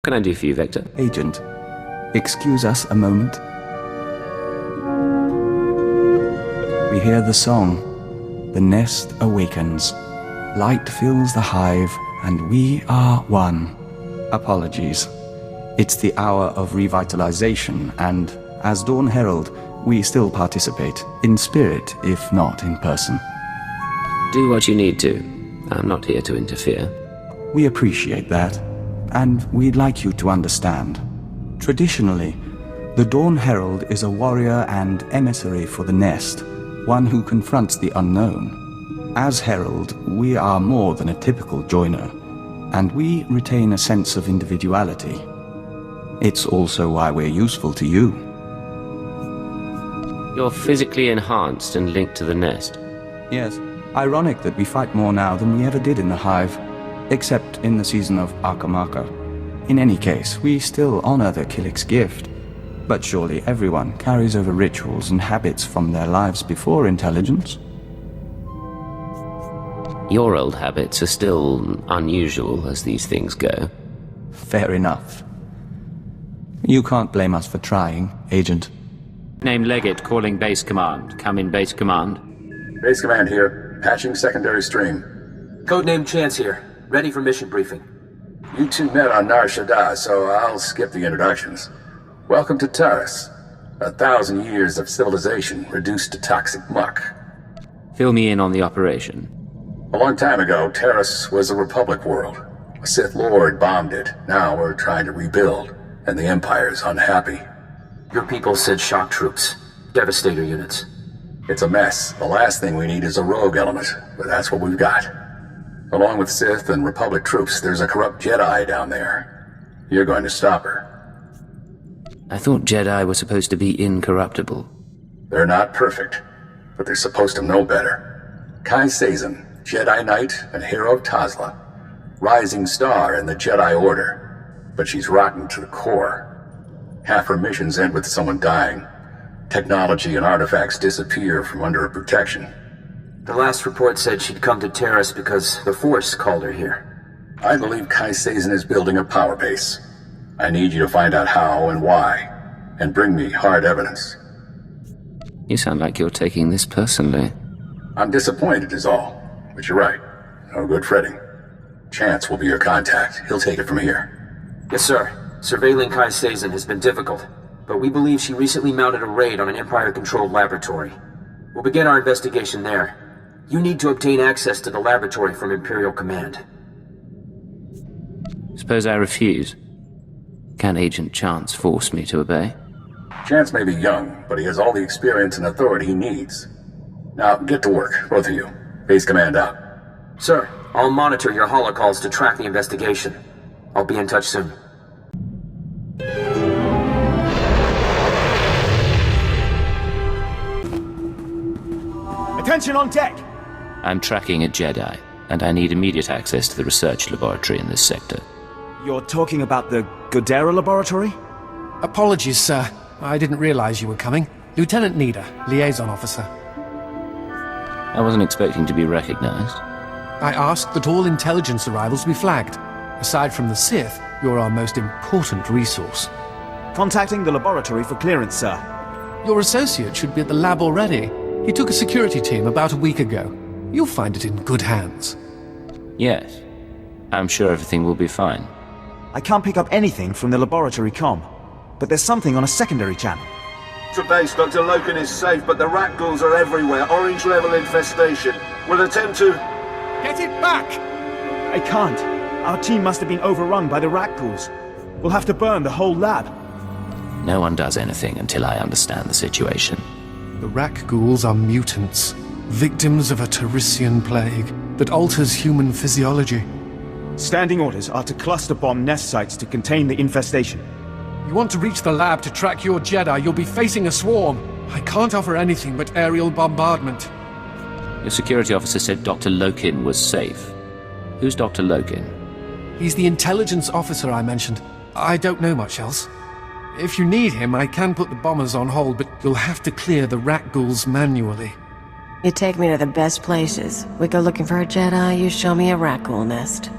What can I do for you, Vector? Agent, excuse us a moment. We hear the song. The nest awakens. Light fills the hive, and we are one. Apologies. It's the hour of revitalization, and as Dawn Herald, we still participate, in spirit, if not in person. Do what you need to. I'm not here to interfere. We appreciate that, and we'd like you to understand. Traditionally, the Dawn Herald is a warrior and emissary for the nest, one who confronts the unknown. As Herald, we are more than a typical joiner, and we retain a sense of individuality. It's also why we're useful to you. You're physically enhanced and linked to the nest. Yes. Ironic that we fight more now than we ever did in the hive, except in the season of Akamaka. In any case, we still honor the Killik's gift. But surely everyone carries over rituals and habits from their lives before intelligence. Your old habits are still unusual as these things go. Fair enough. You can't blame us for trying, Agent. Name Leggett calling base command. Come in, base command. Base command here. Patching secondary stream. Codename Chance here. Ready for mission briefing. You two met on Nar Shaddaa, so I'll skip the introductions. Welcome to Taurus. 1,000 years of civilization reduced to toxic muck. Fill me in on the operation. A long time ago, Taurus was a Republic world. A Sith Lord bombed it. Now we're trying to rebuild, and the Empire's unhappy. Your people said shock troops. Devastator units. It's a mess. The last thing we need is a rogue element, but that's what we've got. Along with Sith and Republic troops, there's a corrupt Jedi down there. You're going to stop her. I thought Jedi were supposed to be incorruptible. They're not perfect, but they're supposed to know better. Kai Sazin, Jedi Knight and hero of Tazla. Rising star in the Jedi Order, but she's rotten to the core. Half her missions end with someone dying. Technology and artifacts disappear from under her protection. The last report said she'd come to Taurus because the Force called her here. I believe Kai Sazin is building a power base. I need you to find out how and why, and bring me hard evidence. You sound like you're taking this personally. I'm disappointed is all, but you're right. No good fretting. Chance will be your contact. He'll take it from here. Yes, sir. Surveilling Kai Sazin has been difficult, but we believe she recently mounted a raid on an Empire-controlled laboratory. We'll begin our investigation there. You need to obtain access to the laboratory from Imperial Command. Suppose I refuse? Can Agent Chance force me to obey? Chance may be young, but he has all the experience and authority he needs. Now, get to work, both of you. Base command out. Sir, I'll monitor your holocalls to track the investigation. I'll be in touch soon. Attention on deck! I'm tracking a Jedi, and I need immediate access to the research laboratory in this sector. You're talking about the Godera laboratory? Apologies, sir. I didn't realize you were coming. Lieutenant Nida, liaison officer. I wasn't expecting to be recognized. I asked that all intelligence arrivals be flagged. Aside from the Sith, you're our most important resource. Contacting the laboratory for clearance, sir. Your associate should be at the lab already. He took a security team about a week ago. You'll find it in good hands. Yes. I'm sure everything will be fine. I can't pick up anything from the laboratory comm, but there's something on a secondary channel. To base, Dr. Loken is safe, but the rat ghouls are everywhere. Orange level infestation. We'll attempt to... Get it back! I can't. Our team must have been overrun by the rat ghouls. We'll have to burn the whole lab. No one does anything until I understand the situation. The Rak ghouls are mutants, victims of a Taurissian plague that alters human physiology. Standing orders are to cluster bomb nest sites to contain the infestation. You want to reach the lab to track your Jedi, you'll be facing a swarm. I can't offer anything but aerial bombardment. Your security officer said Dr. Loken was safe. Who's Dr. Loken? He's the intelligence officer I mentioned. I don't know much else. If you need him, I can put the bombers on hold, but you'll have to clear the rat ghouls manually. You take me to the best places. We go looking for a Jedi, you show me a rat ghoul nest.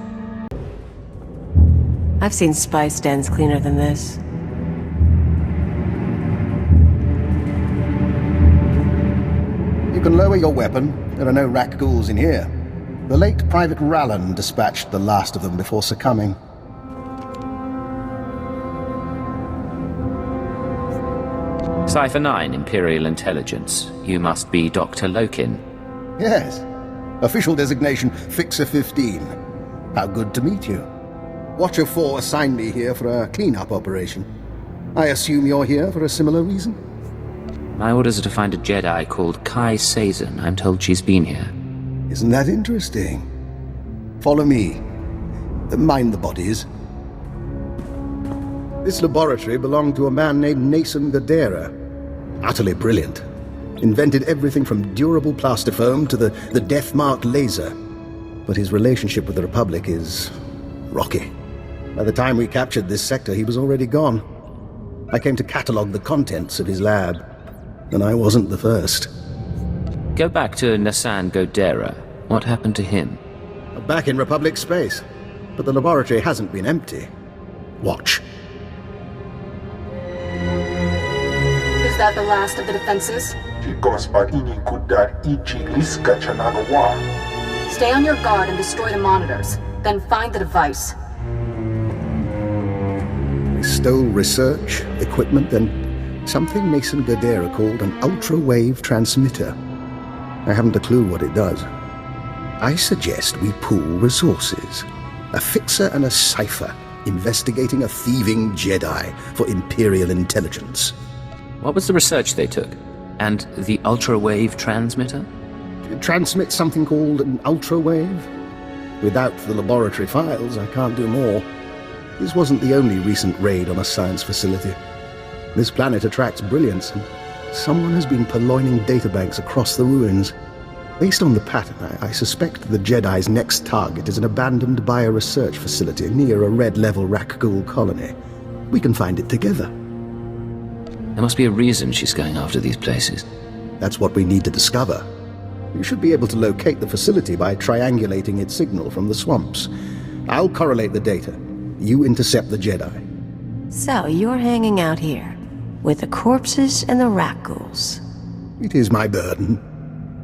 I've seen spice dens cleaner than this. You can lower your weapon. There are no rak ghouls in here. The late Private Rallan dispatched the last of them before succumbing. Cipher 9, Imperial Intelligence. You must be Dr. Lokin. Yes. Official designation Fixer 15. How good to meet you. Watcher 4 assigned me here for a clean-up operation. I assume you're here for a similar reason? My orders are to find a Jedi called Kai Sazin. I'm told she's been here. Isn't that interesting? Follow me. Mind the bodies. This laboratory belonged to a man named Nason Gadera. Utterly brilliant. Invented everything from durable plastifoam to the death-marked laser. But his relationship with the Republic is rocky. By the time we captured this sector, he was already gone. I came to catalog the contents of his lab, and I wasn't the first. Go back to Nasan Godera. What happened to him? Back in Republic space, but the laboratory hasn't been empty. Watch. Is that the last of the defenses? Stay on your guard and destroy the monitors. Then find the device. They stole research, equipment, and something Nason Gadera called an ultra-wave transmitter. I haven't a clue what it does. I suggest we pool resources. A fixer and a cipher, investigating a thieving Jedi for Imperial intelligence. What was the research they took? And the ultra-wave transmitter? It transmits something called an ultra-wave. Without the laboratory files, I can't do more. This wasn't the only recent raid on a science facility. This planet attracts brilliance, and someone has been purloining databanks across the ruins. Based on the pattern, I suspect the Jedi's next target is an abandoned bioresearch facility near a red-level Rakghoul colony. We can find it together. There must be a reason she's going after these places. That's what we need to discover. You should be able to locate the facility by triangulating its signal from the swamps. I'll correlate the data. You intercept the Jedi. So, you're hanging out here, with the corpses and the Rakghouls. It is my burden.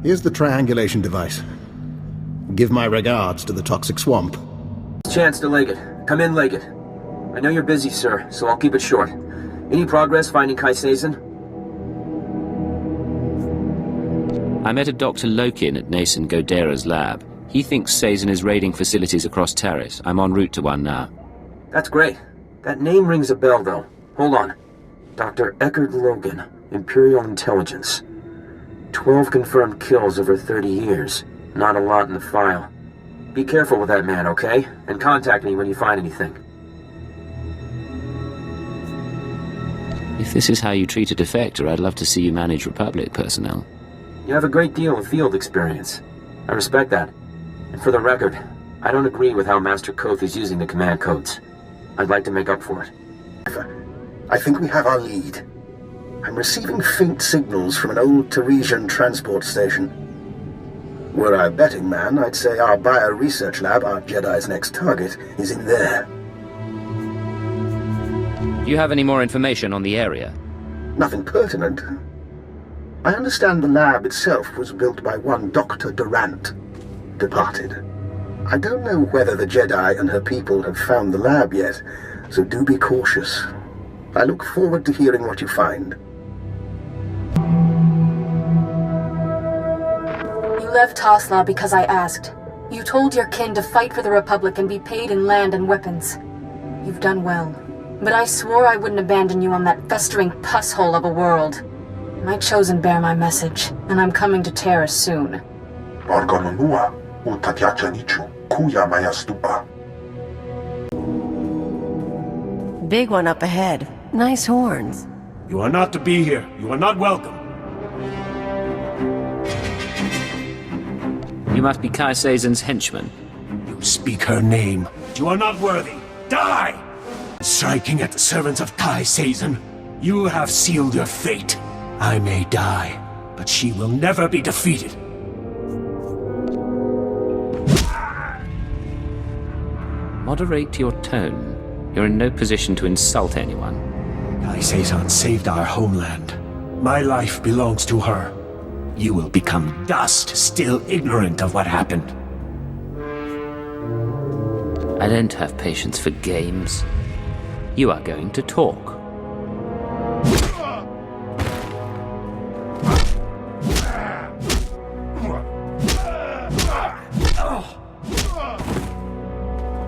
Here's the triangulation device. Give my regards to the toxic swamp. Chance to Leggett. Come in, Leggett. I know you're busy, sir, so I'll keep it short. Any progress finding Kai Sazin? I met a Dr. Lokin at Nason Godera's lab. He thinks Sazin is raiding facilities across Terrace. I'm en route to one now. That's great. That name rings a bell, though. Hold on. Dr. Eckard Logan, Imperial Intelligence. 12 confirmed kills over 30 years. Not a lot in the file. Be careful with that man, okay? And contact me when you find anything. If this is how you treat a defector, I'd love to see you manage Republic personnel. You have a great deal of field experience. I respect that. And for the record, I don't agree with how Master Koth is using the command codes. I'd like to make up for it. I think we have our lead. I'm receiving faint signals from an old Teresian transport station. Were I a betting man, I'd say our bio-research lab, our Jedi's next target, is in there. Do you have any more information on the area? Nothing pertinent. I understand the lab itself was built by one Dr. Durant, departed. I don't know whether the Jedi and her people have found the lab yet, so do be cautious. I look forward to hearing what you find. You left Tasla because I asked. You told your kin to fight for the Republic and be paid in land and weapons. You've done well. But I swore I wouldn't abandon you on that festering pus hole of a world. My chosen bear my message, and I'm coming to Terrace soon. Big one up ahead. Nice horns. You are not to be here. You are not welcome. You must be Kai Sazin's henchman. You speak her name. You are not worthy. Die! Striking at the servants of Kai Sazin, you have sealed your fate. I may die, but she will never be defeated. Moderate your tone. You're in no position to insult anyone. Kai Seizan saved our homeland. My life belongs to her. You will become dust, still ignorant of what happened. I don't have patience for games. You are going to talk.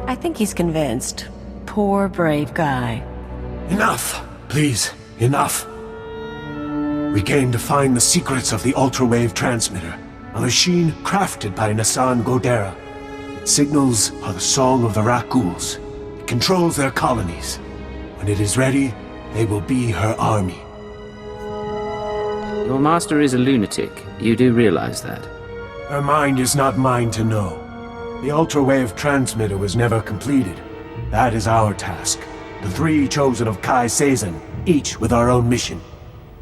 I think he's convinced. Poor, brave guy. Enough! Please, enough. We came to find the secrets of the ultra-wave transmitter, a machine crafted by Nassan Godera. Its signals are the song of the Rak-Ghouls. It controls their colonies. When it is ready, they will be her army. Your master is a lunatic. You do realize that. Her mind is not mine to know. The ultra-wave transmitter was never completed. That is our task. The three chosen of Kai Seizan, each with our own mission.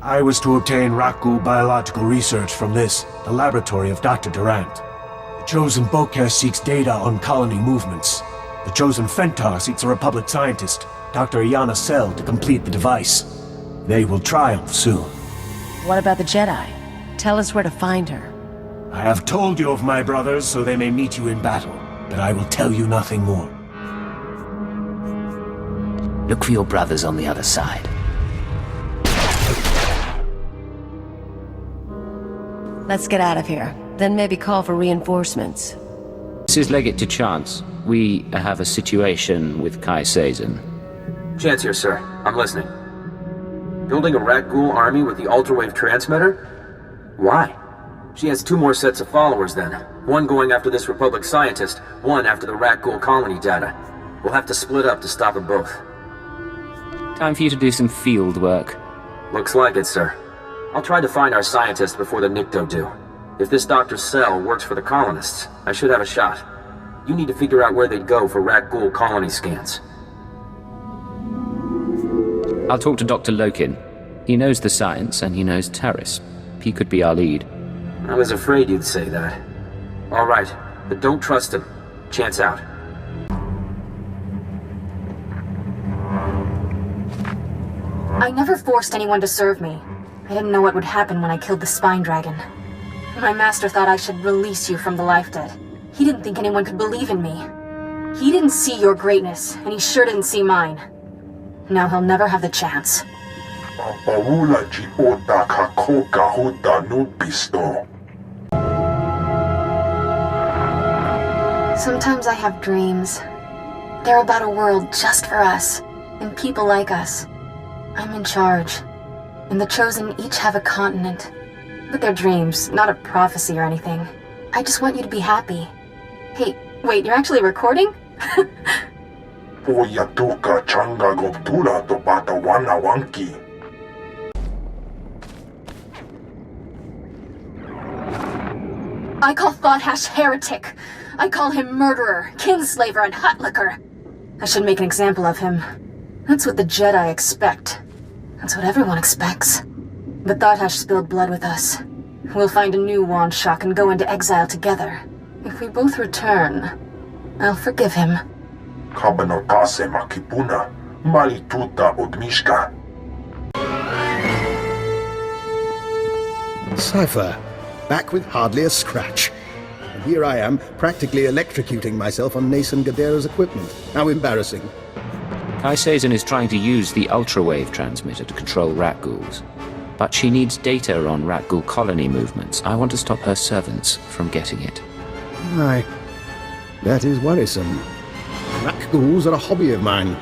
I was to obtain Rak-Ghoul biological research from this, the laboratory of Dr. Durant. The chosen Bokeh seeks data on colony movements. The chosen Fentar seeks a Republic scientist, Dr. Iana Sel, to complete the device. They will triumph soon. What about the Jedi? Tell us where to find her. I have told you of my brothers so they may meet you in battle, but I will tell you nothing more. Look for your brothers on the other side. Let's get out of here. Then maybe call for reinforcements. This is Legate to Chance. We have a situation with Kai Seizan. Chance here, sir. I'm listening. Building a Rak-Ghoul army with the ultrawave transmitter? Why? She has 2 more sets of followers then. One going after this Republic scientist, one after the Rak-Ghoul colony data. We'll have to split up to stop them both. Time for you to do some field work. Looks like it, sir. I'll try to find our scientists before the Nikto do. If this Dr. Sel works for the colonists, I should have a shot. You need to figure out where they'd go for Rak-Ghoul colony scans. I'll talk to Dr. Lokin. He knows the science, and he knows Taris. He could be our lead. I was afraid you'd say that. All right, but don't trust him. Chance out. I never forced anyone to serve me. I didn't know what would happen when I killed the Spine Dragon. My master thought I should release you from the Life Dead. He didn't think anyone could believe in me. He didn't see your greatness, and he sure didn't see mine. Now he'll never have the chance. Sometimes I have dreams. They're about a world just for us, and people like us. I'm in charge, and the Chosen each have a continent. But they're dreams, not a prophecy or anything. I just want you to be happy. Hey, wait, you're actually recording? I call Thought-Hash heretic. I call him murderer, kinslaver, and hutlicker. I should make an example of him. That's what the Jedi expect. That's what everyone expects. But Thought-Hash spilled blood with us. We'll find a new Wandshock and go into exile together. If we both return, I'll forgive him. Cypher, back with hardly a scratch. And here I am, practically electrocuting myself on Nassan Godera's equipment. How embarrassing. Kai Seizan is trying to use the ultrawave transmitter to control Rak-Ghouls. But she needs data on Rak-Ghoul colony movements. I want to stop her servants from getting it. Aye, that is worrisome. Rak-Ghouls are a hobby of mine.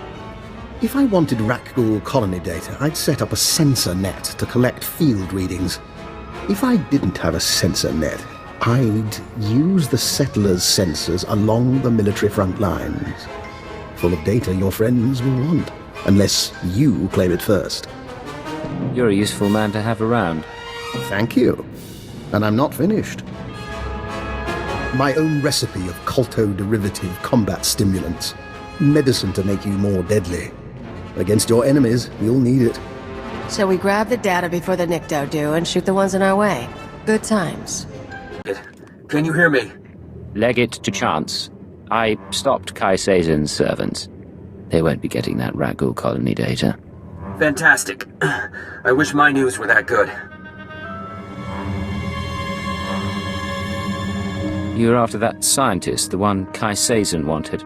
If I wanted Rak-Ghoul colony data, I'd set up a sensor net to collect field readings. If I didn't have a sensor net, I'd use the settlers' sensors along the military front lines. Full of data your friends will want, unless you claim it first. You're a useful man to have around. Thank you. And I'm not finished. My own recipe of culto-derivative combat stimulants. Medicine to make you more deadly. Against your enemies, you'll need it. So we grab the data before the Nikto do and shoot the ones in our way. Good times. Can you hear me? Legate to Chance. I stopped Kai Seizan's servants. They won't be getting that Ragul colony data. Fantastic. I wish my news were that good. You're after that scientist, the one Kai Sazin wanted.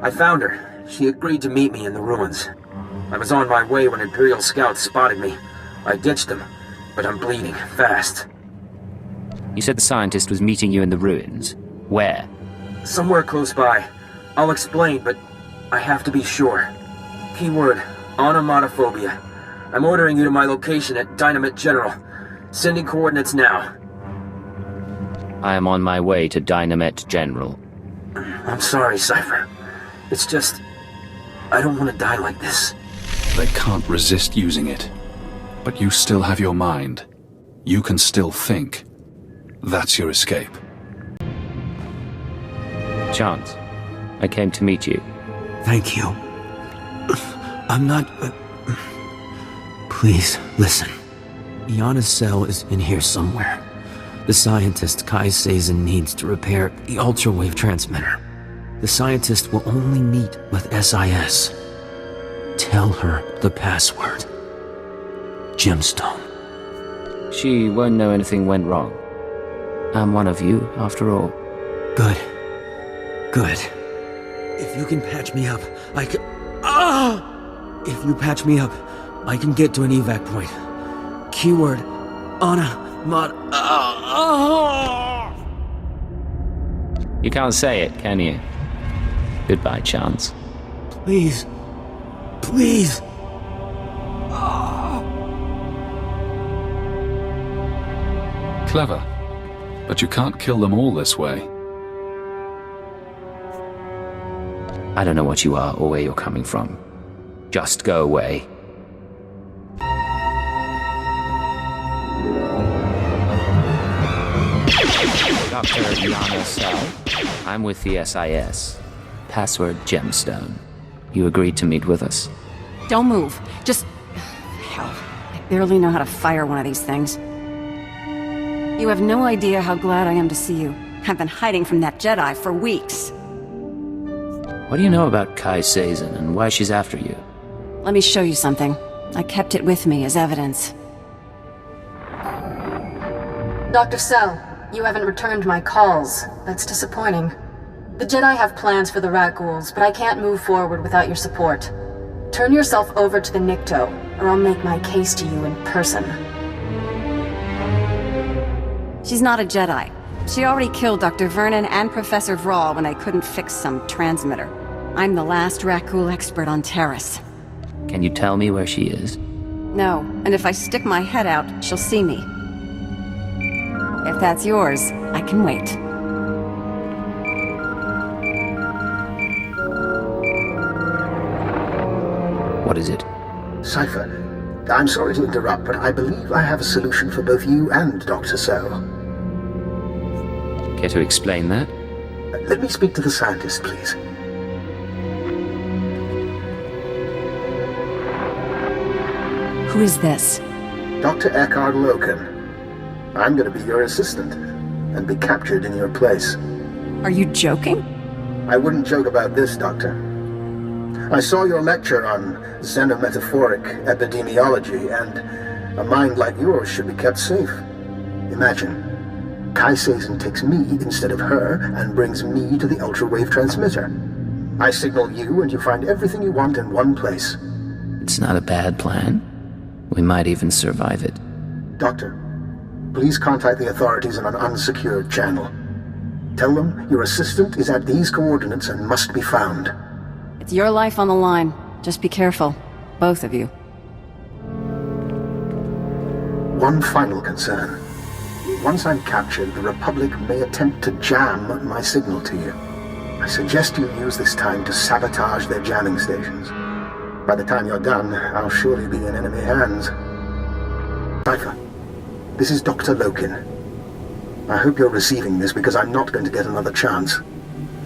I found her. She agreed to meet me in the ruins. I was on my way when Imperial scouts spotted me. I ditched them, but I'm bleeding fast. You said the scientist was meeting you in the ruins. Where? Somewhere close by. I'll explain, but I have to be sure. Keyword, onomatophobia. I'm ordering you to my location at Dynamite General. Sending coordinates now. I am on my way to Dynamite General. I'm sorry, Cypher. It's just... I don't want to die like this. They can't resist using it. But you still have your mind. You can still think. That's your escape. Chance, I came to meet you. Thank you. I'm not... Please, listen. Iana's cell is in here somewhere. The scientist Kai Sazin needs to repair the ultra-wave transmitter. The scientist will only meet with SIS. Tell her the password. Gemstone. She won't know anything went wrong. I'm one of you, after all. Good. Good. If you can patch me up, I can... If you patch me up, I can get to an evac point. Keyword, You can't say it, can you? Goodbye, Chance. Please. Please. Clever. But you can't kill them all this way. I don't know what you are or where you're coming from. Just go away. Dr. Iana Cell. I'm with the SIS. Password Gemstone. You agreed to meet with us. Don't move. Just... Hell, I barely know how to fire one of these things. You have no idea how glad I am to see you. I've been hiding from that Jedi for weeks. What do you know about Kai Sazin and why she's after you? Let me show you something. I kept it with me as evidence. Dr. Cell, you haven't returned my calls. That's disappointing. The Jedi have plans for the rat ghouls, but I can't move forward without your support. Turn yourself over to the Nikto, or I'll make my case to you in person. She's not a Jedi. She already killed Dr. Vernon and Professor Vrawl when I couldn't fix some transmitter. I'm the last rat ghoul expert on Terrace. Can you tell me where she is? No, and if I stick my head out, she'll see me. If that's yours, I can wait. What is it? Cypher, I'm sorry to interrupt, but I believe I have a solution for both you and Dr. Cell. Care to explain that? Let me speak to the scientist, please. Who is this? Dr. Eckhard Loken. I'm going to be your assistant, and be captured in your place. Are you joking? I wouldn't joke about this, Doctor. I saw your lecture on xenometaphoric epidemiology, and a mind like yours should be kept safe. Imagine, Kai Sazin takes me instead of her, and brings me to the ultra-wave transmitter. I signal you, and you find everything you want in one place. It's not a bad plan. We might even survive it. Doctor, please contact the authorities on an unsecured channel. Tell them your assistant is at these coordinates and must be found. It's your life on the line. Just be careful. Both of you. One final concern. Once I'm captured, the Republic may attempt to jam my signal to you. I suggest you use this time to sabotage their jamming stations. By the time you're done, I'll surely be in enemy hands. Cypher, this is Dr. Loken. I hope you're receiving this because I'm not going to get another chance.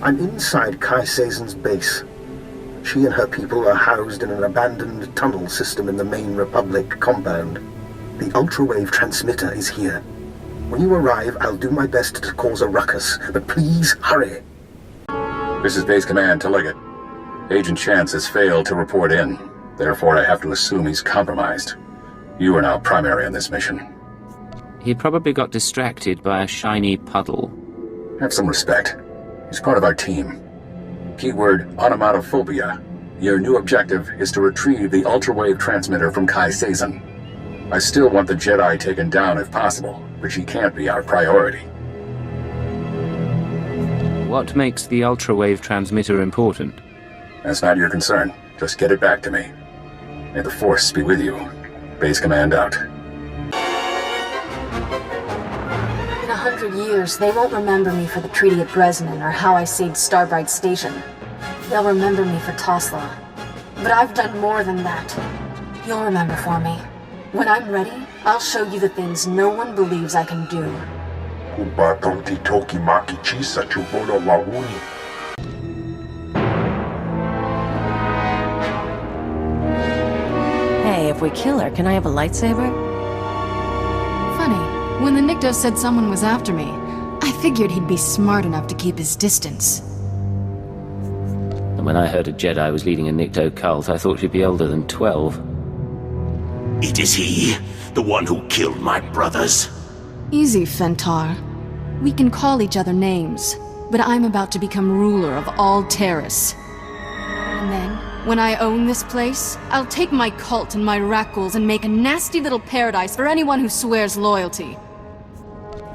I'm inside Kai Sazin's base. She and her people are housed in an abandoned tunnel system in the main Republic compound. The ultra-wave transmitter is here. When you arrive, I'll do my best to cause a ruckus, but please hurry. This is Base Command to Liggett. Agent Chance has failed to report in. Therefore, I have to assume he's compromised. You are now primary on this mission. He probably got distracted by a shiny puddle. Have some respect. He's part of our team. Keyword onomatophobia. Your new objective is to retrieve the ultra-wave transmitter from Kai Sazin. I still want the Jedi taken down if possible, but she can't be our priority. What makes the ultra-wave transmitter important? That's not your concern. Just get it back to me. May the Force be with you. Base Command out. In 100 years, they won't remember me for the treaty at Bresnan or how I saved Starbright Station. They'll remember me for Tosla. But I've done more than that. You'll remember for me. When I'm ready, I'll show you the things no one believes I can do. Hey, if we kill her, can I have a lightsaber? Funny, when the Nikto said someone was after me, I figured he'd be smart enough to keep his distance. And when I heard a Jedi was leading a Nikto cult, I thought she'd be older than 12. It is he, the one who killed my brothers. Easy, Fentar. We can call each other names, but I'm about to become ruler of all Terrace. And then, when I own this place, I'll take my cult and my Rakghouls and make a nasty little paradise for anyone who swears loyalty.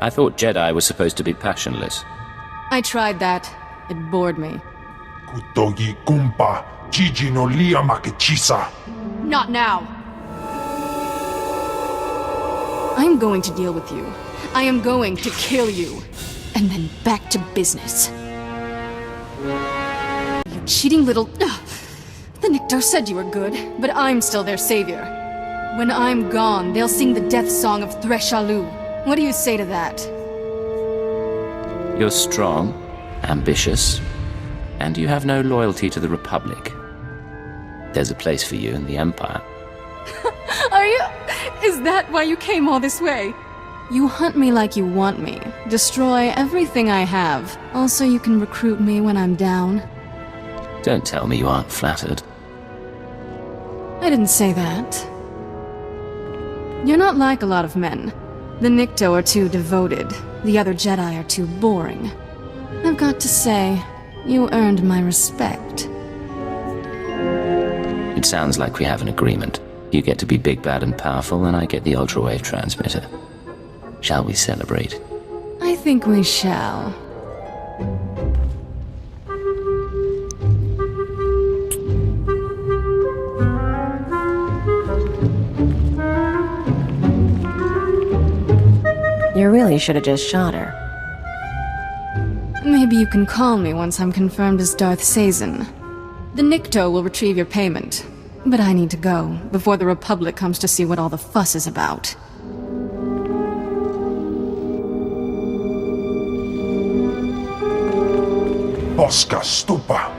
I thought Jedi was supposed to be passionless. I tried that. It bored me. Not now! I'm going to deal with you. I am going to kill you. And then back to business. You cheating little... Ugh. The Nikto said you were good, but I'm still their savior. When I'm gone, they'll sing the death song of Threshalu. What do you say to that? You're strong, ambitious, and you have no loyalty to the Republic. There's a place for you in the Empire. Are you... Is that why you came all this way? You hunt me like you want me. Destroy everything I have. Also, you can recruit me when I'm down. Don't tell me you aren't flattered. I didn't say that. You're not like a lot of men. The Nikto are too devoted. The other Jedi are too boring. I've got to say, you earned my respect. It sounds like we have an agreement. You get to be big, bad, and powerful, and I get the ultra-wave transmitter. Shall we celebrate? I think we shall. You really should have just shot her. Maybe you can call me once I'm confirmed as Darth Sazin. The Nikto will retrieve your payment. But I need to go, before the Republic comes to see what all the fuss is about. Oscar Stupa.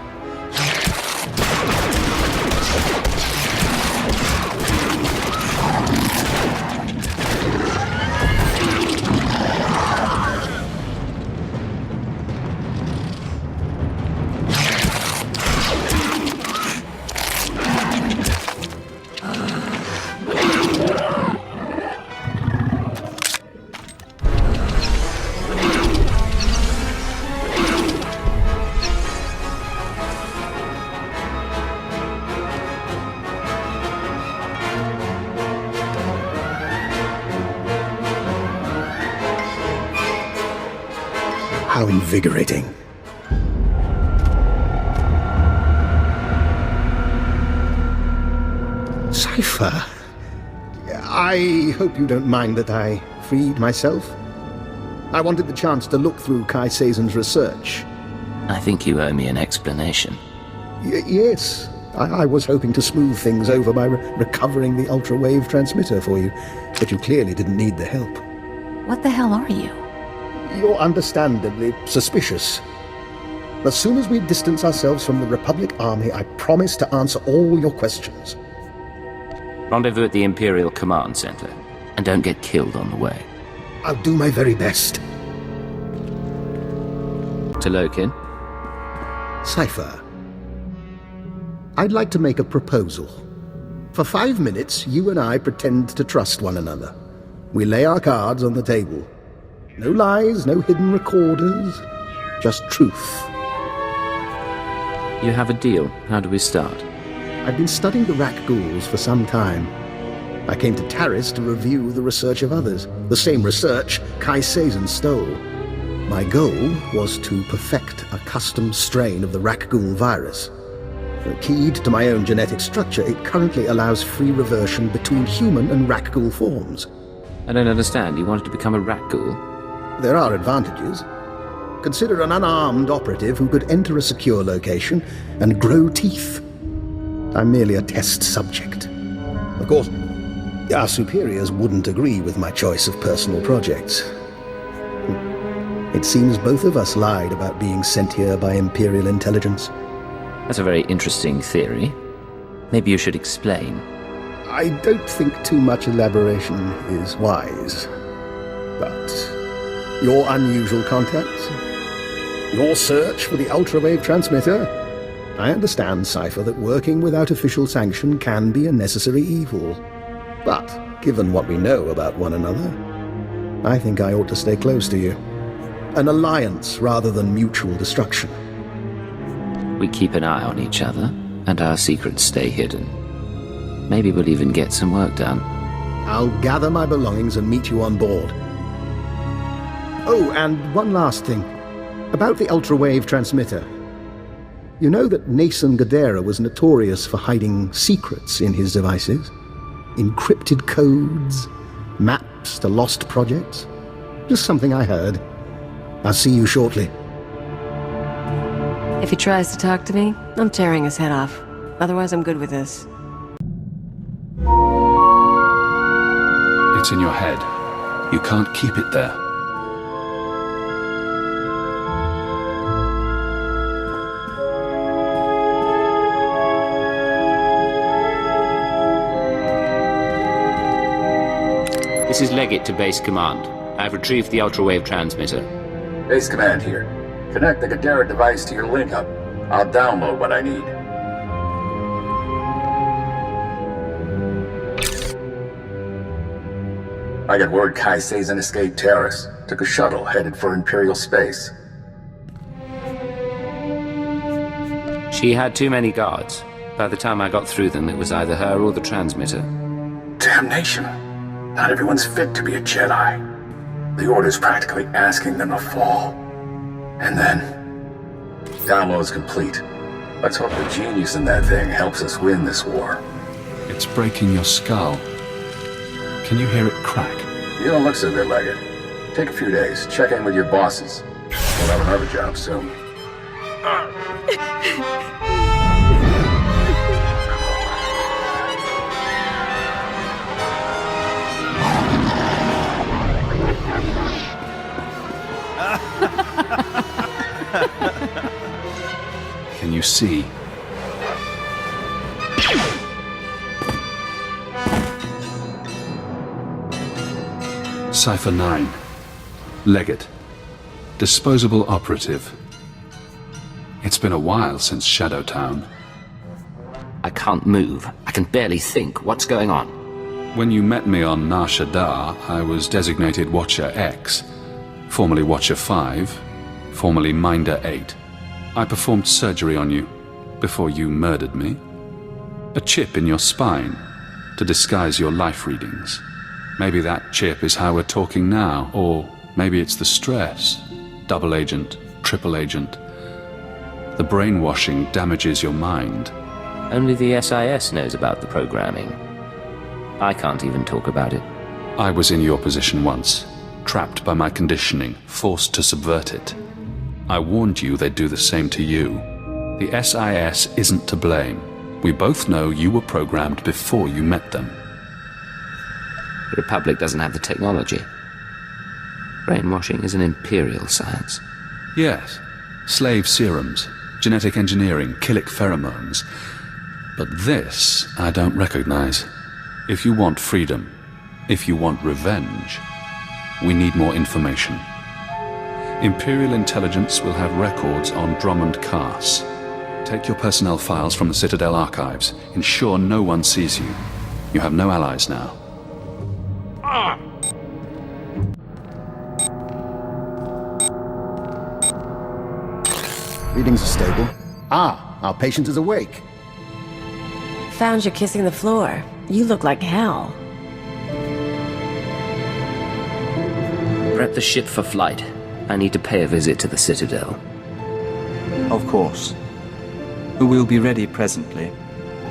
How invigorating. Cypher, I hope you don't mind that I freed myself. I wanted the chance to look through Kai Sazen's research. I think you owe me an explanation. Yes, I was hoping to smooth things over by recovering the ultra-wave transmitter for you, but you clearly didn't need the help. What the hell are you? You're understandably suspicious. As soon as we distance ourselves from the Republic Army, I promise to answer all your questions. Rendezvous at the Imperial Command Center, and don't get killed on the way. I'll do my very best. To Lokin? Cypher, I'd like to make a proposal. For 5 minutes, you and I pretend to trust one another. We lay our cards on the table. No lies, no hidden recorders, just truth. You have a deal. How do we start? I've been studying the rat ghouls for some time. I came to Taris to review the research of others, the same research Kai Sazin stole. My goal was to perfect a custom strain of the rat ghoul virus. Keyed to my own genetic structure, it currently allows free reversion between human and rat ghoul forms. I don't understand. You wanted to become a rat ghoul? There are advantages. Consider an unarmed operative who could enter a secure location and grow teeth. I'm merely a test subject. Of course, our superiors wouldn't agree with my choice of personal projects. It seems both of us lied about being sent here by Imperial intelligence. That's a very interesting theory. Maybe you should explain. I don't think too much elaboration is wise. But your unusual contacts, your search for the ultrawave transmitter, I understand, Cypher, that working without official sanction can be a necessary evil. But, given what we know about one another, I think I ought to stay close to you. An alliance rather than mutual destruction. We keep an eye on each other, and our secrets stay hidden. Maybe we'll even get some work done. I'll gather my belongings and meet you on board. Oh, and one last thing. About the ultrawave transmitter. You know that Nason Gadera was notorious for hiding secrets in his devices? Encrypted codes, maps to lost projects? Just something I heard. I'll see you shortly. If he tries to talk to me, I'm tearing his head off. Otherwise, I'm good with this. It's in your head. You can't keep it there. This is Leggett to Base Command. I've retrieved the ultrawave transmitter. Base Command here. Connect the Gadara device to your link-up. I'll download what I need. I got word Kai Sazin escaped Taris. Took a shuttle headed for Imperial space. She had too many guards. By the time I got through them, it was either her or the transmitter. Damnation. Not everyone's fit to be a Jedi. The Order's practically asking them to fall. And then, download's complete. Let's hope the genius in that thing helps us win this war. It's breaking your skull. Can you hear it crack? You don't look so good, Leggett. Take a few days, check in with your bosses. We'll have another job soon. Can you see? Cypher 9. Leggett. Disposable operative. It's been a while since Shadowtown. I can't move. I can barely think. What's going on? When you met me on Nar Shaddaa, I was designated Watcher X, formerly Watcher 5, formerly Minder 8. I performed surgery on you before you murdered me. A chip in your spine to disguise your life readings. Maybe that chip is how we're talking now, or maybe it's the stress. Double agent, triple agent. The brainwashing damages your mind. Only the SIS knows about the programming. I can't even talk about it. I was in your position once, trapped by my conditioning, forced to subvert it. I warned you they'd do the same to you. The SIS isn't to blame. We both know you were programmed before you met them. The Republic doesn't have the technology. Brainwashing is an Imperial science. Yes. Slave serums, genetic engineering, chilic pheromones. But this, I don't recognize. If you want freedom, if you want revenge, we need more information. Imperial intelligence will have records on Drummond Cass. Take your personnel files from the Citadel archives. Ensure no one sees you. You have no allies now. Readings are stable. Ah, our patient is awake. Found you kissing the floor. You look like hell. Prep the ship for flight. I need to pay a visit to the Citadel. Of course. We'll be ready presently.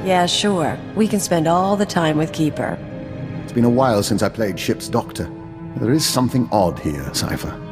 Yeah, sure. We can spend all the time with Keeper. It's been a while since I played ship's doctor. There is something odd here, Cypher.